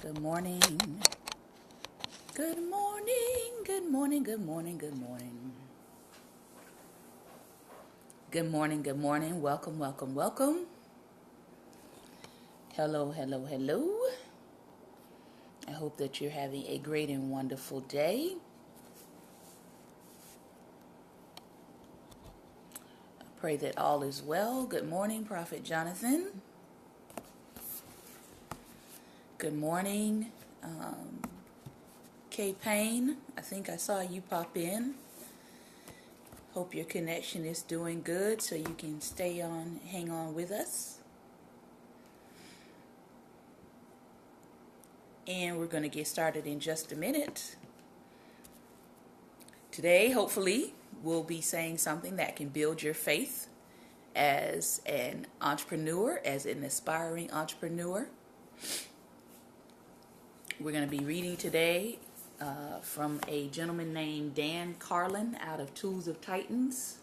Good morning. Good morning. Good morning. Good morning. Good morning. Good morning. Good morning. Welcome, welcome, welcome. Hello, hello, hello. I hope that you're having a great and wonderful day. I pray that all is well. Good morning, Prophet Jonathan. Good morning, Kay Payne. I think I saw you pop in. Hope your connection is doing good so you can hang on with us. And we're going to get started in just a minute. Today, hopefully, we'll be saying something that can build your faith as an entrepreneur, as an aspiring entrepreneur. We're going to be reading today from a gentleman named Dan Carlin out of Tools of Titans.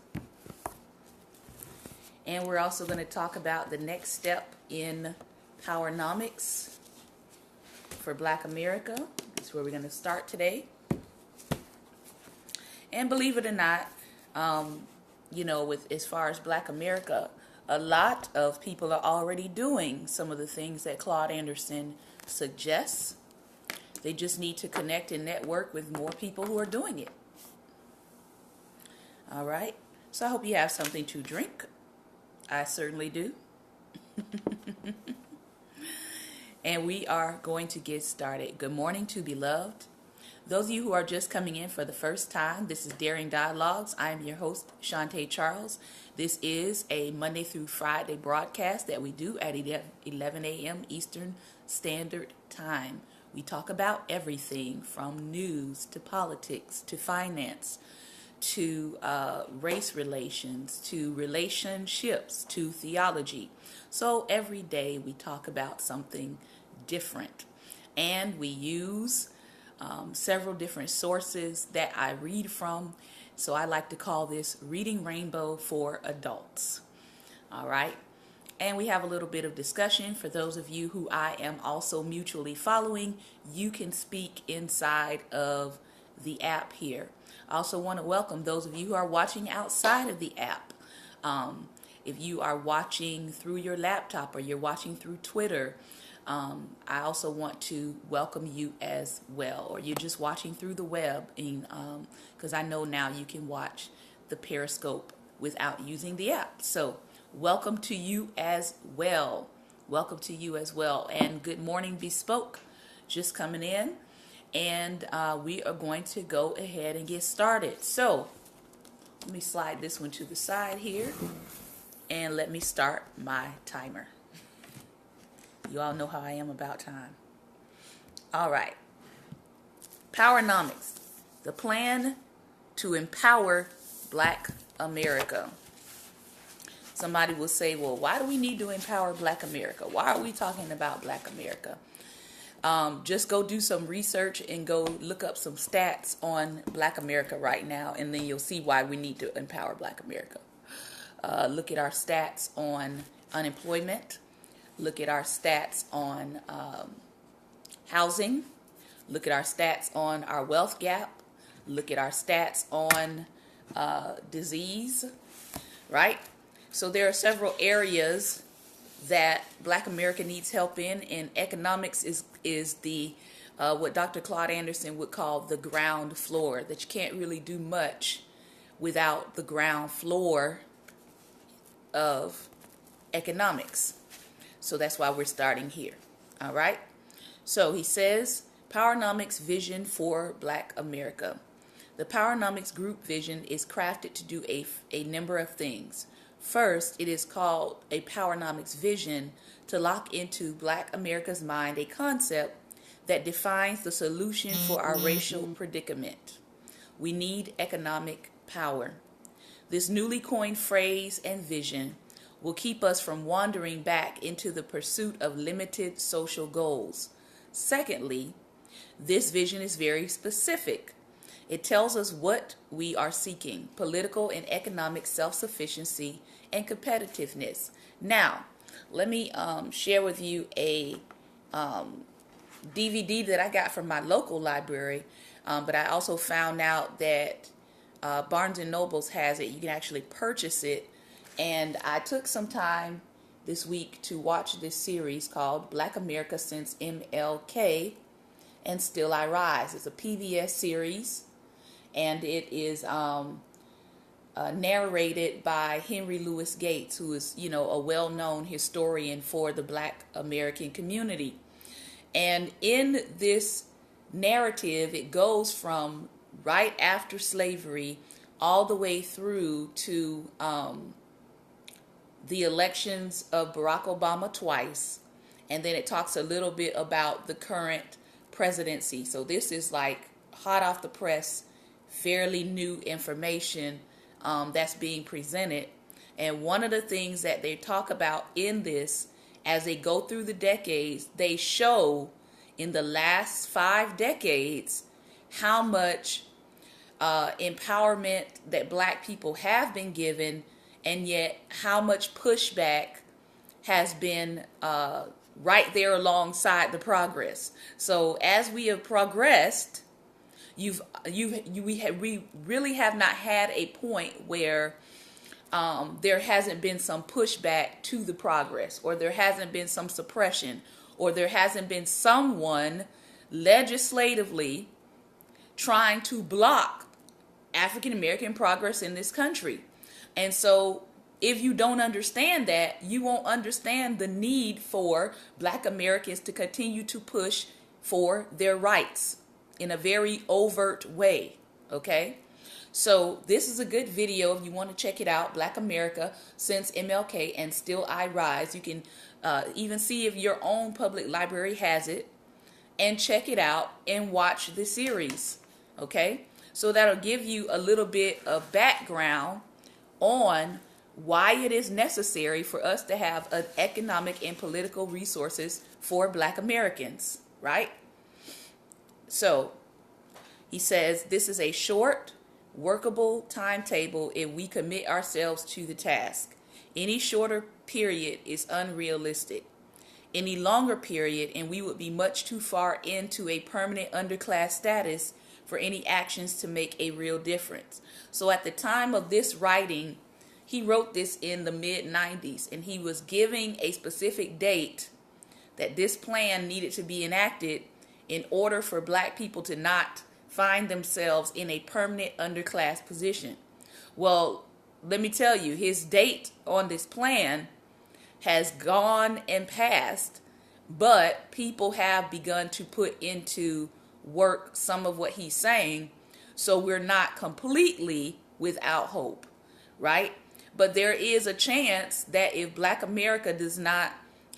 And we're also going to talk about the next step in Powernomics for Black America. That's where we're going to start today. And believe it or not, with as far as Black America, a lot of people are already doing some of the things that Claude Anderson suggests. They just need to connect and network with more people who are doing it. All right. So I hope you have something to drink. I certainly do. And we are going to get started. Good morning to beloved. Those of you who are just coming in for the first time, this is Daring Dialogues. I am your host, Shantae Charles. This is a Monday through Friday broadcast that we do at 11 a.m. Eastern Standard Time. We talk about everything from news to politics to finance to race relations to relationships to theology. So every day we talk about something different. And we use several different sources that I read from. So I like to call this Reading Rainbow for Adults. All right. And we have a little bit of discussion. For those of you who I am also mutually following, you can speak inside of the app here. I also want to welcome those of you who are watching outside of the app. If you are watching through your laptop or you're watching through Twitter, I also want to welcome you as well. Or you're just watching through the web, because I know now you can watch the Periscope without using the app. So welcome to you as well. Welcome to you as well. And good morning, Bespoke, just coming in. And we are going to go ahead and get started. So let me slide this one to the side here. And let me start my timer. You all know how I am about time. All right. Powernomics, the plan to empower Black America. Somebody will say, well, why do we need to empower Black America? Why are we talking about Black America? Just go do some research and go look up some stats on Black America right now, and then you'll see why we need to empower Black America. Look at our stats on unemployment. Look at our stats on housing. Look at our stats on our wealth gap. Look at our stats on disease, right? So there are several areas that Black America needs help in, and economics is the what Dr. Claude Anderson would call the ground floor, that you can't really do much without the ground floor of economics. So that's why we're starting here. All right. So he says, Powernomics vision for Black America. The Powernomics group vision is crafted to do a number of things. First, it is called a Powernomics vision to lock into Black America's mind a concept that defines the solution for our racial predicament. We need economic power. This newly coined phrase and vision will keep us from wandering back into the pursuit of limited social goals. Secondly, this vision is very specific. It tells us what we are seeking: political and economic self-sufficiency and competitiveness. Now, let me share with you a DVD that I got from my local library, but I also found out that Barnes and Nobles has it. You can actually purchase it, and I took some time this week to watch this series called Black America Since MLK and Still I Rise. It's a PBS series, and it is narrated by Henry Louis Gates, who is, a well-known historian for the Black American community. And in this narrative, it goes from right after slavery all the way through to the elections of Barack Obama twice. And then it talks a little bit about the current presidency. So this is like hot off the press, fairly new information that's being presented. And one of the things that they talk about in this, as they go through the decades, they show in the last 5 decades how much empowerment that Black people have been given, and yet how much pushback has been right there alongside the progress. So as we have progressed, we really have not had a point where there hasn't been some pushback to the progress, or there hasn't been some suppression, or there hasn't been someone legislatively trying to block African American progress in this country. And so if you don't understand that, you won't understand the need for Black Americans to continue to push for their rights in a very overt way. Okay? So this is a good video if you want to check it out. Black America Since MLK and Still I Rise. You can even see if your own public library has it, and check it out and watch the series. Okay? So that'll give you a little bit of background on why it is necessary for us to have an economic and political resources for Black Americans, right? So he says this is a short, workable timetable if we commit ourselves to the task. Any shorter period is unrealistic. Any longer period, and we would be much too far into a permanent underclass status for any actions to make a real difference. So at the time of this writing, he wrote this in the mid-90s, and he was giving a specific date that this plan needed to be enacted in order for Black people to not find themselves in a permanent underclass position. Well, let me tell you, his date on this plan has gone and passed, but people have begun to put into work some of what he's saying, so we're not completely without hope, right? But there is a chance that if Black America does not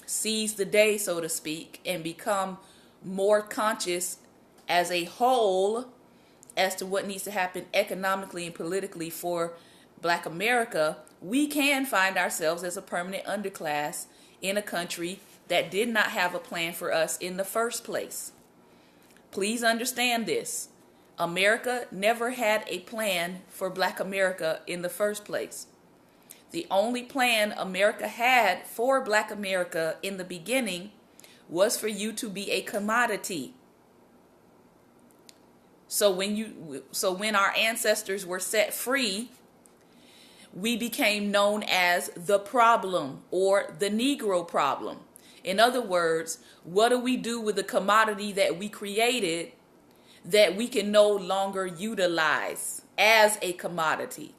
seize the day, so to speak, and become more conscious as a whole as to what needs to happen economically and politically for Black America, we can find ourselves as a permanent underclass in a country that did not have a plan for us in the first place. Please understand this. America never had a plan for Black America in the first place. The only plan America had for Black America in the beginning was for you to be a commodity. So when our ancestors were set free, we became known as the problem, or the Negro problem. In other words, what do we do with the commodity that we created that we can no longer utilize as a commodity?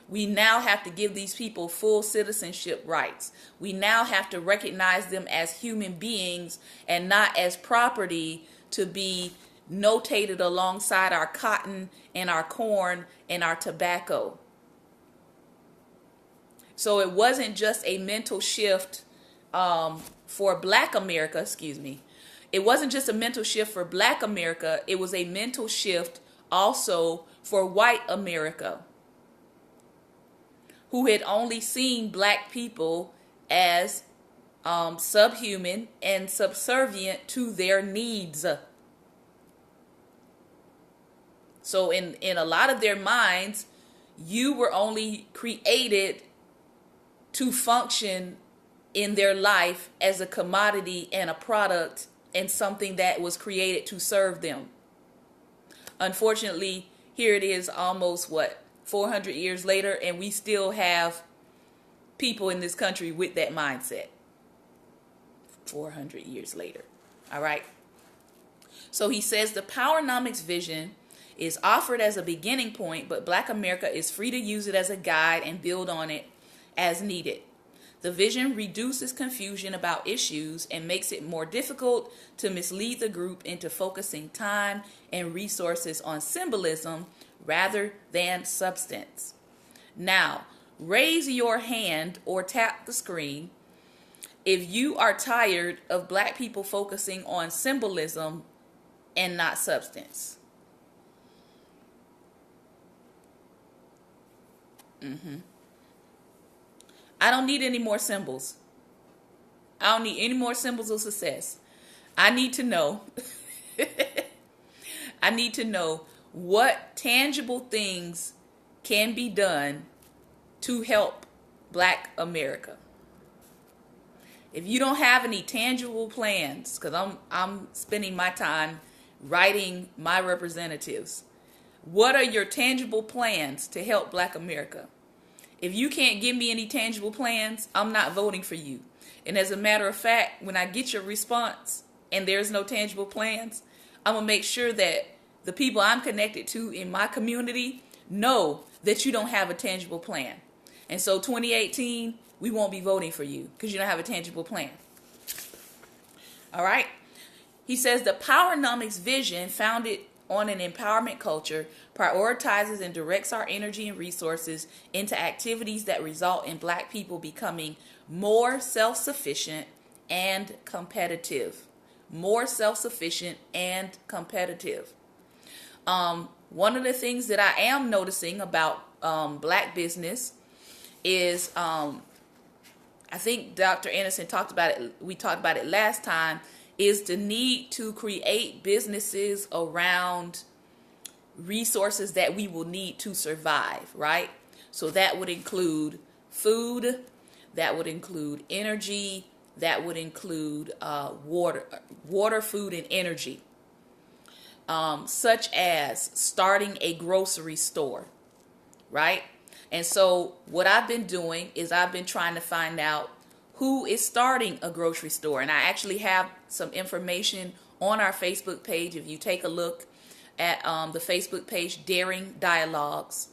We now have to give these people full citizenship rights. We now have to recognize them as human beings and not as property to be notated alongside our cotton and our corn and our tobacco. So it wasn't just a mental shift for Black America, It wasn't just a mental shift for Black America. It was a mental shift also for white America, who had only seen Black people as subhuman and subservient to their needs. So in a lot of their minds, you were only created to function in their life as a commodity and a product and something that was created to serve them. Unfortunately, here it is almost 400 years later, and we still have people in this country with that mindset. 400 years later. All right. So he says the Powernomics vision is offered as a beginning point, but Black America is free to use it as a guide and build on it as needed. The vision reduces confusion about issues and makes it more difficult to mislead the group into focusing time and resources on symbolism rather than substance. Now, raise your hand or tap the screen if you are tired of Black people focusing on symbolism and not substance. I don't need any more symbols. I don't need any more symbols of success. I need to know. I need to know what tangible things can be done to help Black America. If you don't have any tangible plans, because I'm spending my time writing my representatives, what are your tangible plans to help Black America? If you can't give me any tangible plans, I'm not voting for you. And as a matter of fact, when I get your response and there's no tangible plans, I'm going to make sure that the people I'm connected to in my community know that you don't have a tangible plan. And so 2018, we won't be voting for you because you don't have a tangible plan. All right. He says the Powernomics vision, founded on an empowerment culture, prioritizes and directs our energy and resources into activities that result in Black people becoming more self-sufficient and competitive. More self-sufficient and competitive. One of the things that I am noticing about Black business is, I think Dr. Anderson talked about it, we talked about it last time, is the need to create businesses around resources that we will need to survive, right? So that would include food, that would include energy, that would include water, food, and energy, such as starting a grocery store, right? And so what I've been doing is I've been trying to find out who is starting a grocery store. And I actually have some information on our Facebook page. If you take a look at the Facebook page, Daring Dialogues,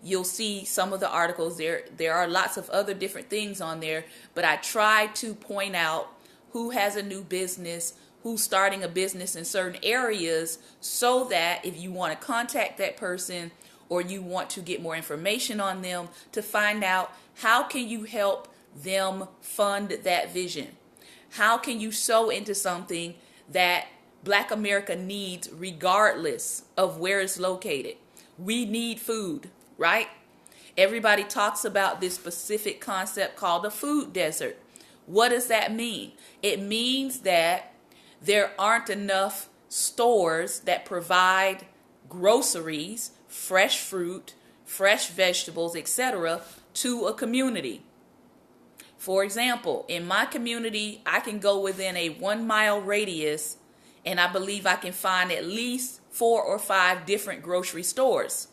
you'll see some of the articles there. There are lots of other different things on there, but I try to point out who has a new business, who's starting a business in certain areas, so that if you want to contact that person or you want to get more information on them, to find out how can you help them fund that vision. How can you sow into something that Black America needs regardless of where it's located? We need food, right? Everybody talks about this specific concept called the food desert. What does that mean? It means that there aren't enough stores that provide groceries, fresh fruit, fresh vegetables, etc. to a community. For example, in my community, I can go within a 1 mile radius and I believe I can find at least 4 or 5 different grocery stores.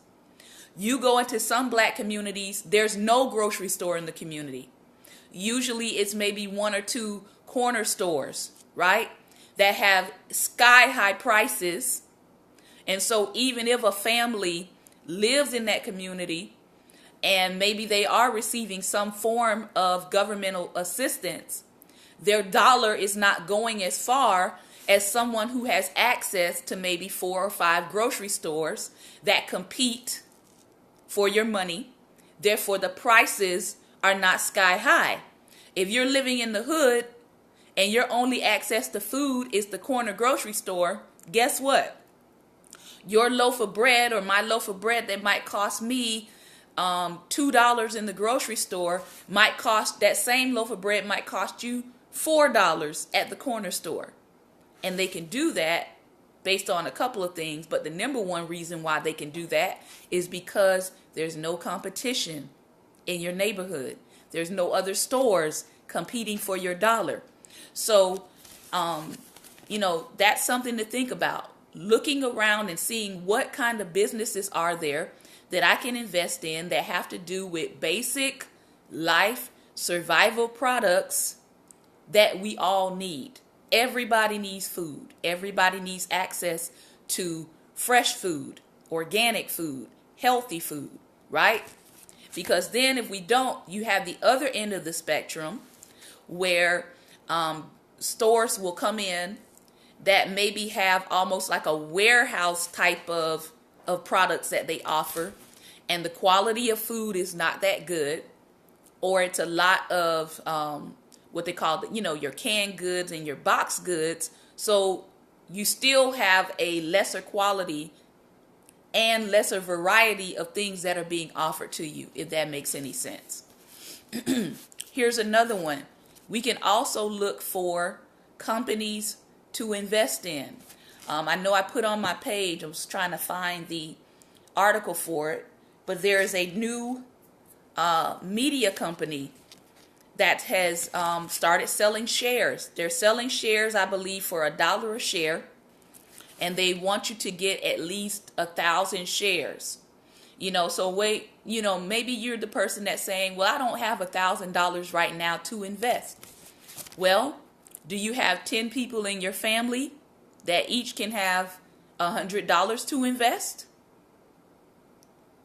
You go into some Black communities, there's no grocery store in the community. Usually it's maybe 1 or 2 corner stores, right, that have sky high prices. And so even if a family lives in that community and maybe they are receiving some form of governmental assistance, their dollar is not going as far as someone who has access to maybe 4 or 5 grocery stores that compete for your money. Therefore, the prices are not sky high. If you're living in the hood and your only access to food is the corner grocery store, guess what? Your loaf of bread or my loaf of bread that might cost me $2 in the grocery store might cost, that same loaf of bread might cost you $4 at the corner store. And they can do that based on a couple of things, but the number one reason why they can do that is because there's no competition in your neighborhood. There's no other stores competing for your dollar. So That's something to think about. Looking around and seeing what kind of businesses are there that I can invest in that have to do with basic life survival products that we all need. Everybody needs food. Everybody needs access to fresh food, organic food, healthy food, right? Because then if we don't, you have the other end of the spectrum where stores will come in that maybe have almost like a warehouse type of products that they offer, and the quality of food is not that good, or it's a lot of what they call your canned goods and your box goods. So you still have a lesser quality and lesser variety of things that are being offered to you, if that makes any sense. Here's another one. We can also look for companies to invest in. I know I put on my page, I was trying to find the article for it, but there is a new media company that has started selling shares. They're selling shares, I believe, for $1 a share, and they want you to get at least 1,000 shares. So wait, maybe you're the person that's saying, well, I don't have $1,000 right now to invest. Well, do you have 10 people in your family that each can have $100 to invest?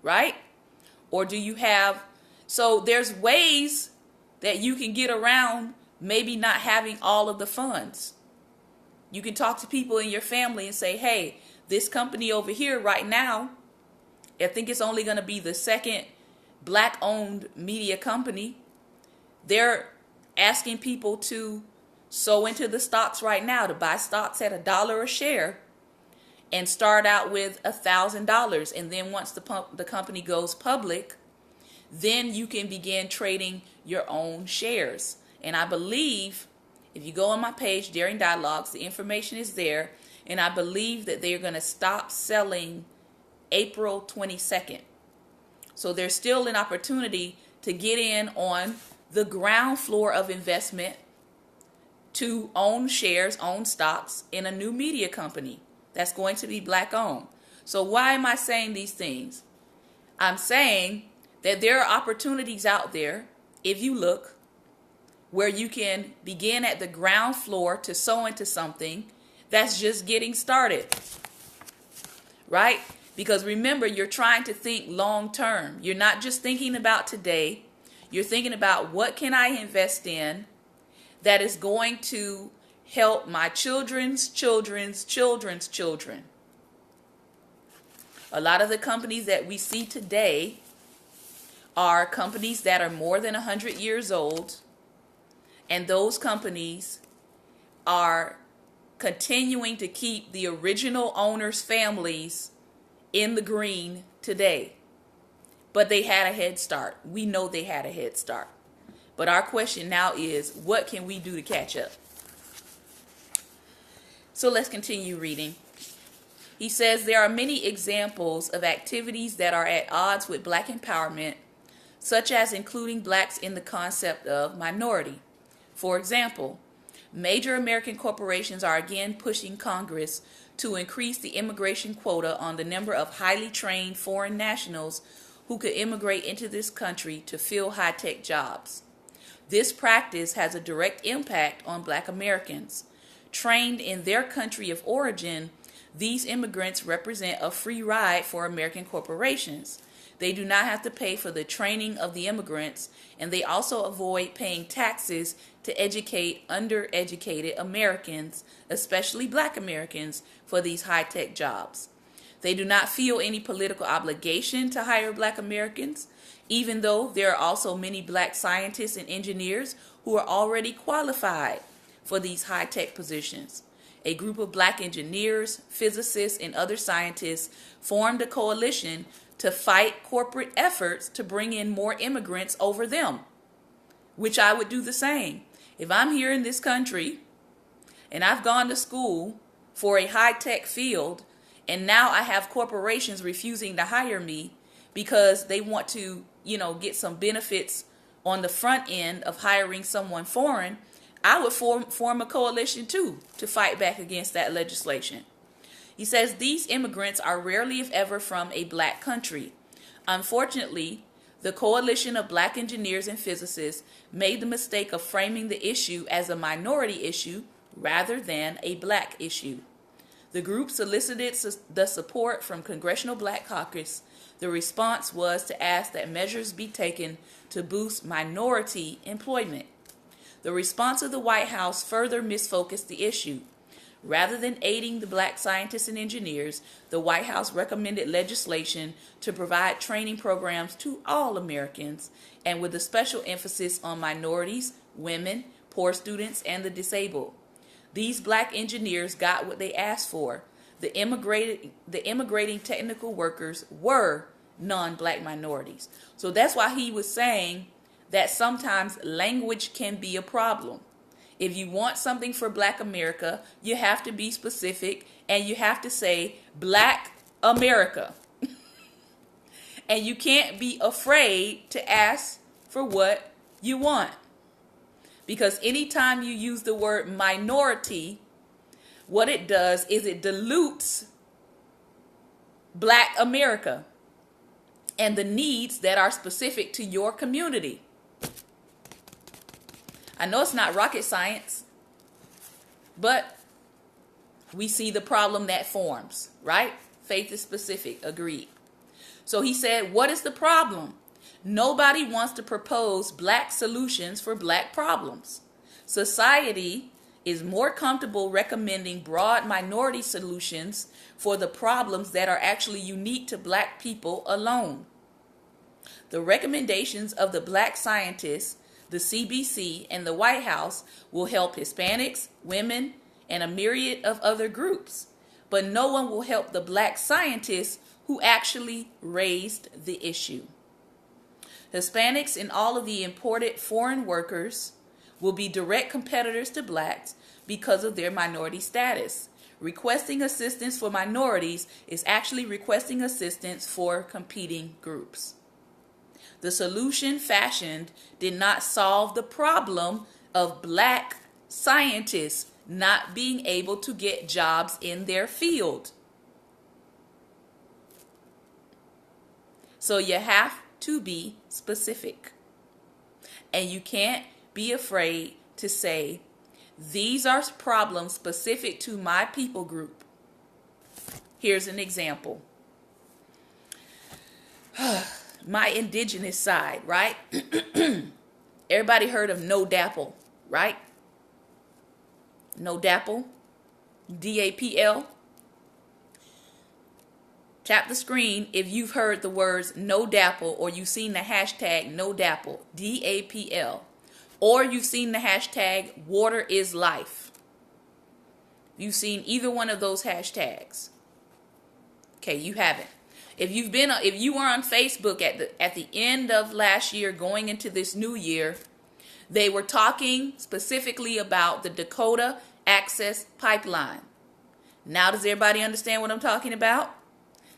Right? Or do you have, so there's ways that you can get around maybe not having all of the funds. You can talk to people in your family and say, hey, this company over here right now, I think it's only going to be the second black-owned media company. They're asking people to sow into the stocks right now, to buy stocks at $1 a share and start out with $1,000. And then once the company goes public, then you can begin trading your own shares. And I believe if you go on my page, Daring Dialogues, the information is there. And I believe that they're going to stop selling April 22nd. So there's still an opportunity to get in on the ground floor of investment to own shares, own stocks in a new media company that's going to be black owned. So why am I saying these things? I'm saying that there are opportunities out there, if you look, where you can begin at the ground floor to sow into something that's just getting started, right? Because remember, you're trying to think long term. You're not just thinking about today. You're thinking about what can I invest in that is going to help my children's children's children's children. A lot of the companies that we see today are companies that are more than 100 years old, and those companies are continuing to keep the original owners' families in the green today. But they had a head start. We know they had a head start. But our question now is, what can we do to catch up? So let's continue reading. He says there are many examples of activities that are at odds with black empowerment, such as including blacks in the concept of minority. For example, major American corporations are again pushing Congress to increase the immigration quota on the number of highly trained foreign nationals who could immigrate into this country to fill high-tech jobs. This practice has a direct impact on black Americans. Trained in their country of origin, these immigrants represent a free ride for American corporations. They do not have to pay for the training of the immigrants, and they also avoid paying taxes to educate undereducated Americans, especially black Americans, for these high-tech jobs. They do not feel any political obligation to hire black Americans, even though there are also many black scientists and engineers who are already qualified for these high-tech positions. A group of black engineers, physicists, and other scientists formed a coalition to fight corporate efforts to bring in more immigrants over them, which I would do the same. If I'm here in this country and I've gone to school for a high-tech field, and now I have corporations refusing to hire me because they want to, get some benefits on the front end of hiring someone foreign, I would form a coalition too to fight back against that legislation. He says these immigrants are rarely, if ever, from a black country. Unfortunately, the coalition of black engineers and physicists made the mistake of framing the issue as a minority issue rather than a black issue. The group solicited the support from Congressional Black Caucus. The response was to ask that measures be taken to boost minority employment. The response of the White House further misfocused the issue. Rather than aiding the black scientists and engineers, the White House recommended legislation to provide training programs to all Americans, and with a special emphasis on minorities, women, poor students, and the disabled. These black engineers got what they asked for. The immigrating technical workers were non-black minorities. So that's why he was saying that sometimes language can be a problem. If you want something for black America, you have to be specific and you have to say black America. And you can't be afraid to ask for what you want. Because anytime you use the word minority, what it does is it dilutes black America and the needs that are specific to your community. I know it's not rocket science, but we see the problem that forms, right? Faith is specific, agreed. So he said, what is the problem? Nobody wants to propose black solutions for black problems. Society is more comfortable recommending broad minority solutions for the problems that are actually unique to black people alone. The recommendations of the black scientists, the CBC, and the White House will help Hispanics, women, and a myriad of other groups. But no one will help the black scientists who actually raised the issue. Hispanics and all of the imported foreign workers will be direct competitors to blacks because of their minority status. Requesting assistance for minorities is actually requesting assistance for competing groups. The solution fashioned did not solve the problem of black scientists not being able to get jobs in their field. So you have to be specific. And you can't be afraid to say, these are problems specific to my people group. Here's an example. My indigenous side, right? Everybody heard of No Dapple, right? No Dapple, DAPL. Tap the screen if you've heard the words No Dapple, or you've seen the hashtag No Dapple, DAPL, or you've seen the hashtag Water is Life. You've seen either one of those hashtags. Okay, you haven't. If you were on Facebook at the end of last year going into this new year, they were talking specifically about the Dakota Access Pipeline. Now does everybody understand what I'm talking about?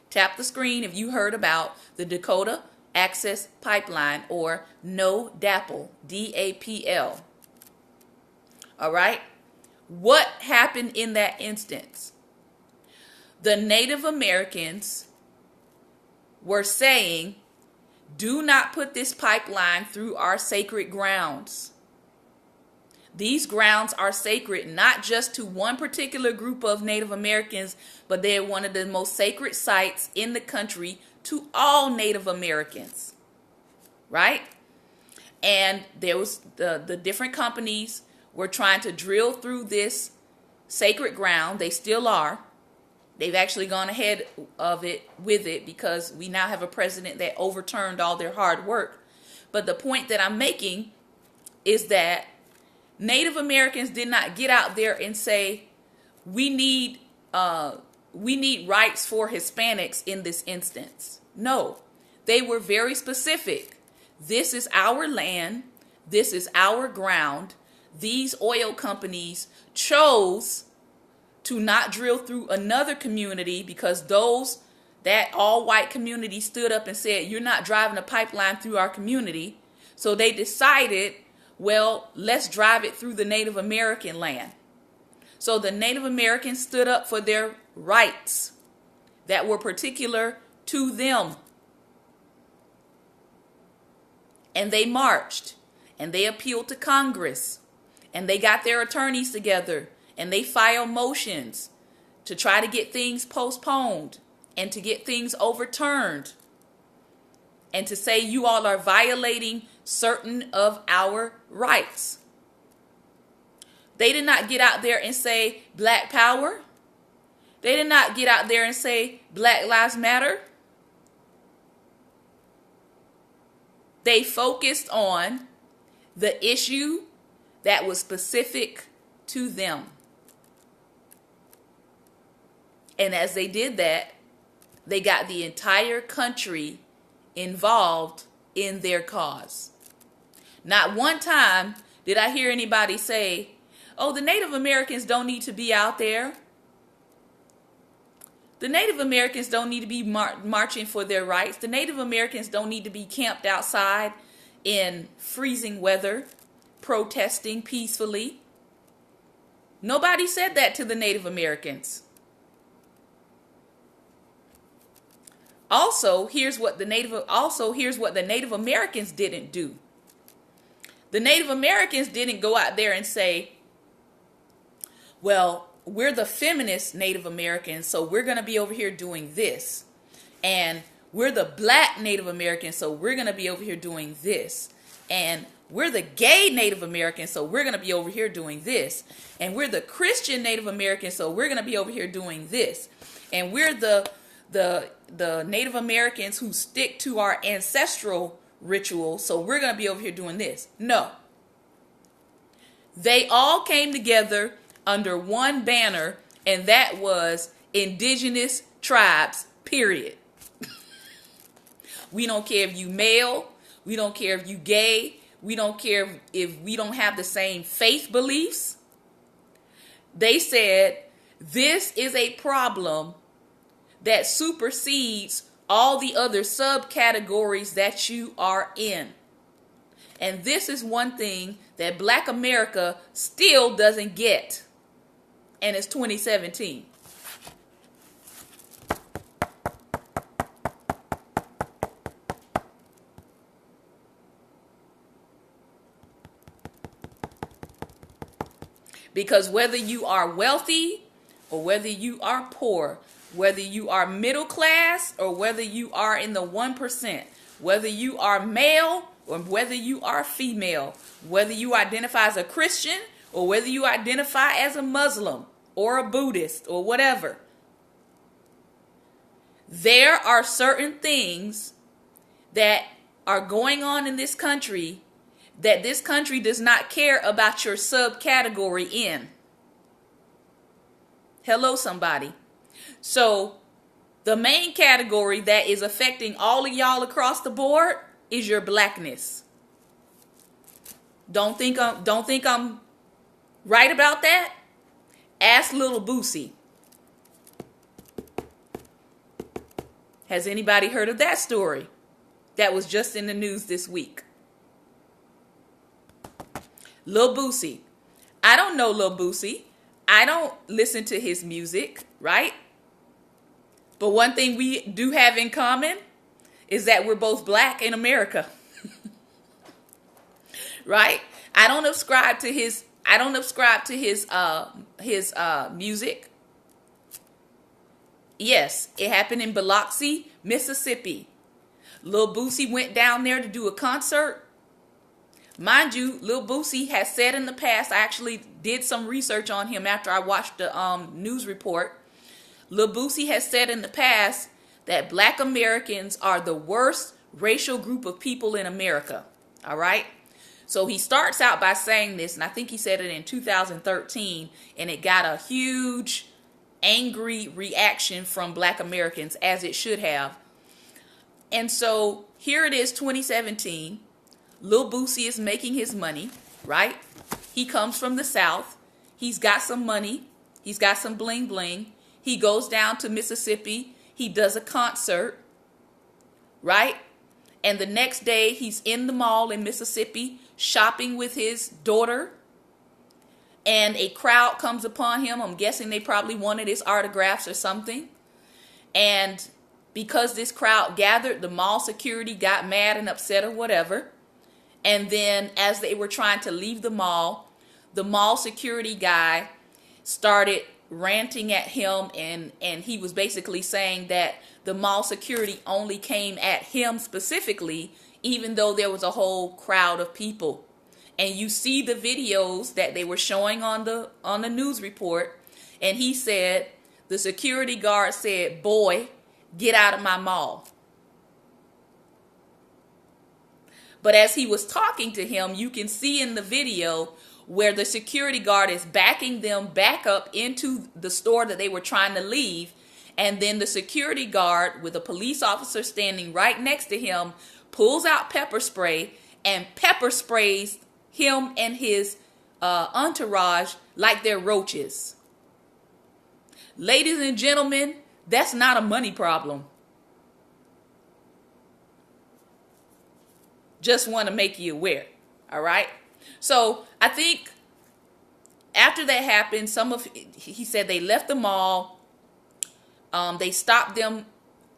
Tap the screen if you heard about the Dakota Access Pipeline, or No Dapple, DAPL. All right? What happened in that instance? The Native Americans were saying, do not put this pipeline through our sacred grounds. These grounds are sacred not just to one particular group of Native Americans, but they're one of the most sacred sites in the country to all Native Americans, right? And there was the different companies were trying to drill through this sacred ground. They still are. They've actually gone ahead of it with it because we now have a president that overturned all their hard work. But the point that I'm making is that Native Americans did not get out there and say, we need rights for Hispanics in this instance. No, they were very specific. This is our land. This is our ground. These oil companies chose to not drill through another community because that all white community stood up and said, you're not driving a pipeline through our community. So they decided, Well, let's drive it through the Native American land. So the Native Americans stood up for their rights that were particular to them. And they marched, and they appealed to Congress, and they got their attorneys together, and they filed motions to try to get things postponed and to get things overturned and to say you all are violating certain of our rights. They did not get out there and say Black Power. They did not get out there and say Black Lives Matter. They focused on the issue that was specific to them. And as they did that, they got the entire country involved in their cause. Not one time did I hear anybody say, oh, the Native Americans don't need to be out there. The Native Americans don't need to be marching for their rights. The Native Americans don't need to be camped outside in freezing weather, protesting peacefully. Nobody said that to the Native Americans. Also, here's what the Native Americans didn't do. The Native Americans didn't go out there and say, well, we're the feminist Native Americans, so we're going to be over here doing this. And we're the Black Native Americans, so we're going to be over here doing this. And we're the gay Native Americans, so we're going to be over here doing this. And we're the Christian Native Americans, so we're going to be over here doing this. And we're the Native Americans who stick to our ancestral ritual, so we're going to be over here doing this. No. They all came together under one banner, and that was indigenous tribes, period. We don't care if you male, we don't care if you gay, we don't care if we don't have the same faith beliefs. They said this is a problem that supersedes all the other subcategories that you are in. And this is one thing that Black America still doesn't get. And it's 2017. Because whether you are wealthy or whether you are poor, whether you are middle class or whether you are in the 1%, whether you are male or whether you are female, whether you identify as a Christian or whether you identify as a Muslim or a Buddhist or whatever, there are certain things that are going on in this country that this country does not care about your subcategory in. Hello, somebody. So the main category that is affecting all of y'all across the board is your blackness. Don't think I'm right about that? Ask Little Boosie. Has anybody heard of that story? That was just in the news this week. Lil Boosie. I don't know Lil Boosie. I don't listen to his music, right? But one thing we do have in common is that we're both black in America. Right? I don't subscribe to his music. Yes, it happened in Biloxi, Mississippi. Lil Boosie went down there to do a concert. Mind you, Lil Boosie has said in the past, I actually did some research on him after I watched the news report. Lil Boosie has said in the past that Black Americans are the worst racial group of people in America. All right? So he starts out by saying this, and I think he said it in 2013, and it got a huge angry reaction from Black Americans, as it should have. And so here it is, 2017. Lil Boosie is making his money, right? He comes from the South. He's got some money. He's got some bling bling. He goes down to Mississippi. He does a concert, right? And the next day he's in the mall in Mississippi shopping with his daughter, and a crowd comes upon him. I'm guessing they probably wanted his autographs or something. And because this crowd gathered, the mall security got mad and upset or whatever. And then as they were trying to leave the mall security guy started ranting at him, and he was basically saying that the mall security only came at him specifically, even though there was a whole crowd of people. And you see the videos that they were showing on the news report, and he said, the security guard said, "Boy, get out of my mall." But as he was talking to him, you can see in the video where the security guard is backing them back up into the store that they were trying to leave. And then the security guard, with a police officer standing right next to him, pulls out pepper spray and pepper sprays him and his entourage like they're roaches. Ladies and gentlemen, that's not a money problem. Just want to make you aware. All right. So I think after that happened, he said they left the mall. They stopped them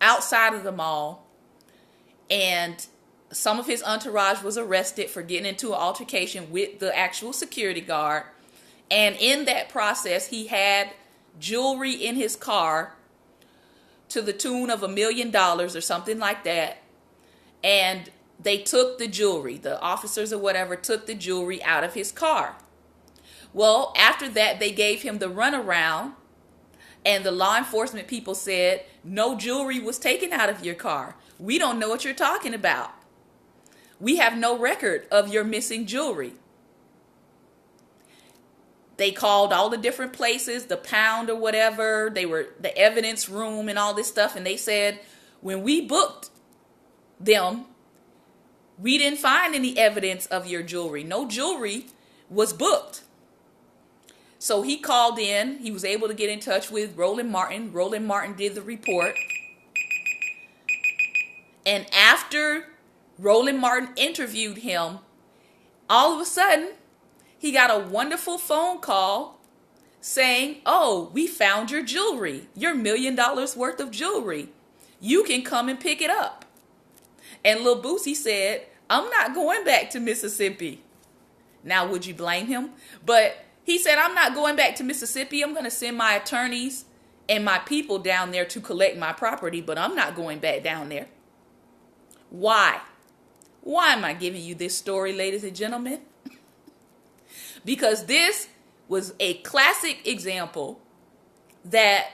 outside of the mall, and some of his entourage was arrested for getting into an altercation with the actual security guard. And in that process, he had jewelry in his car to the tune of $1 million or something like that. And they took the jewelry. The officers or whatever took the jewelry out of his car. Well, after that, they gave him the runaround. And the law enforcement people said, no jewelry was taken out of your car. We don't know what you're talking about. We have no record of your missing jewelry. They called all the different places, the pound or whatever. They were the evidence room and all this stuff. And they said, when we booked them, we didn't find any evidence of your jewelry. No jewelry was booked. So he called in. He was able to get in touch with Roland Martin. Roland Martin did the report. And after Roland Martin interviewed him, all of a sudden, he got a wonderful phone call saying, "Oh, we found your jewelry, your $1 million worth of jewelry. You can come and pick it up." And Lil Boosie said, "I'm not going back to Mississippi." Now, would you blame him? But he said, "I'm not going back to Mississippi. I'm going to send my attorneys and my people down there to collect my property, but I'm not going back down there." Why? Why am I giving you this story, ladies and gentlemen? Because this was a classic example that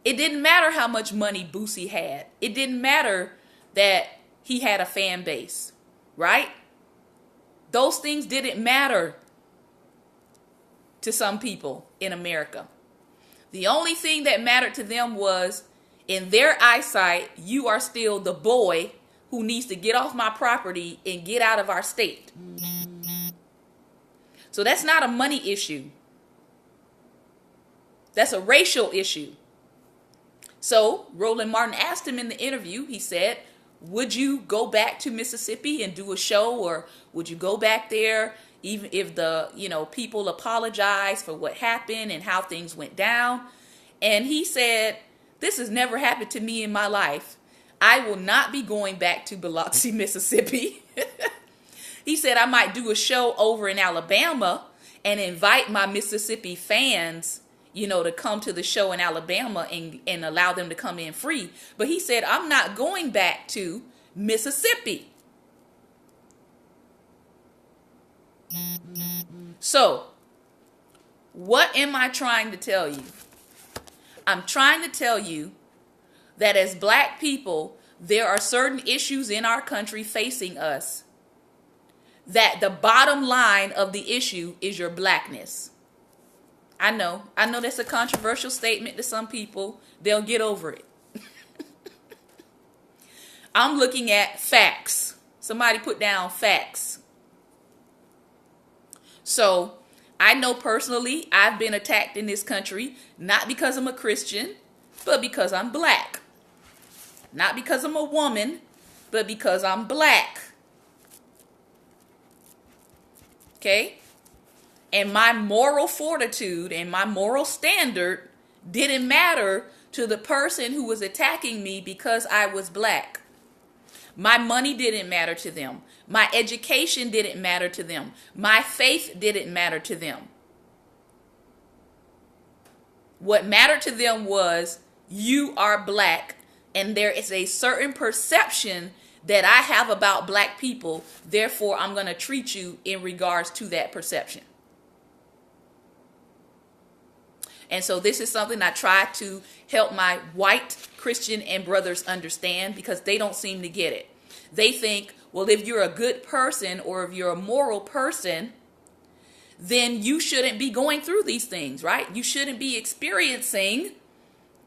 it didn't matter how much money Boosie had. It didn't matter that he had a fan base, right? Those things didn't matter to some people in America. The only thing that mattered to them was, in their eyesight, you are still the boy who needs to get off my property and get out of our state. So that's not a money issue. That's a racial issue. So Roland Martin asked him in the interview, he said, would you go back to Mississippi and do a show, or would you go back there even if the, people apologize for what happened and how things went down? And he said, "This has never happened to me in my life. I will not be going back to Biloxi, Mississippi." He said, "I might do a show over in Alabama and invite my Mississippi fans, to come to the show in Alabama and allow them to come in free. But," he said, "I'm not going back to Mississippi." So, what am I trying to tell you? I'm trying to tell you that as black people, there are certain issues in our country facing us, that the bottom line of the issue is your blackness. I know that's a controversial statement to some people. They'll get over it. I'm looking at facts. Somebody put down facts. So, I know personally I've been attacked in this country, not because I'm a Christian, but because I'm black. Not because I'm a woman, but because I'm black. Okay? And my moral fortitude and my moral standard didn't matter to the person who was attacking me because I was black. My money didn't matter to them. My education didn't matter to them. My faith didn't matter to them. What mattered to them was, you are black, and there is a certain perception that I have about black people. Therefore, I'm going to treat you in regards to that perception. And so this is something I try to help my white Christian and brothers understand, because they don't seem to get it. They think, well, if you're a good person or if you're a moral person, then you shouldn't be going through these things, right? You shouldn't be experiencing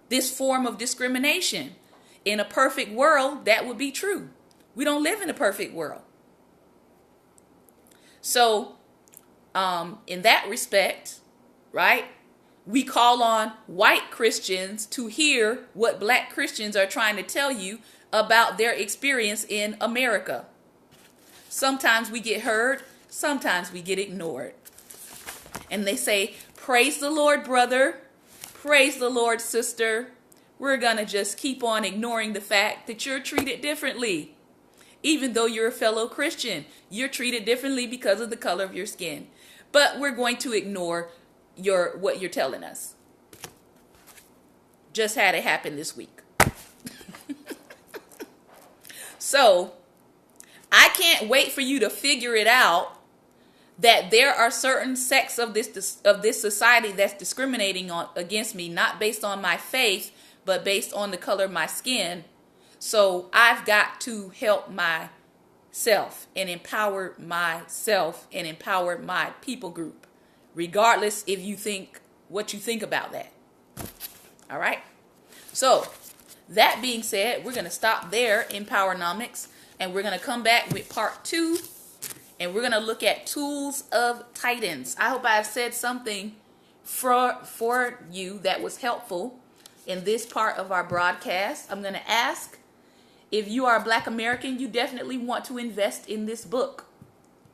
this form of discrimination. In a perfect world, that would be true. We don't live in a perfect world. So, in that respect, right, we call on white Christians to hear what black Christians are trying to tell you about their experience in America. Sometimes we get heard, sometimes we get ignored. And they say, praise the Lord, brother. Praise the Lord, sister. We're going to just keep on ignoring the fact that you're treated differently. Even though you're a fellow Christian, you're treated differently because of the color of your skin. But we're going to ignore what you're telling us. Just had it happen this week. So, I can't wait for you to figure it out, that there are certain sects of this society that's discriminating against me, not based on my faith, but based on the color of my skin. So I've got to help myself and empower myself and empower my people group, regardless if you think what you think about that. All right. So that being said, we're going to stop there in Powernomics, and we're going to come back with part 2. And we're going to look at tools of titans. I hope I've said something for you that was helpful in this part of our broadcast. I'm going to ask, if you are a black American, you definitely want to invest in this book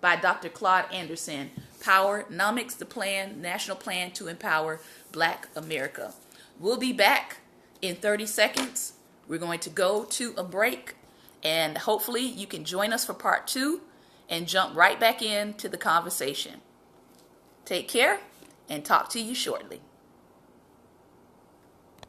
by Dr. Claude Anderson, Powernomics, the Plan, National Plan to Empower Black America. We'll be back in 30 seconds. We're going to go to a break, and hopefully you can join us for part 2. And jump right back into the conversation. Take care and talk to you shortly.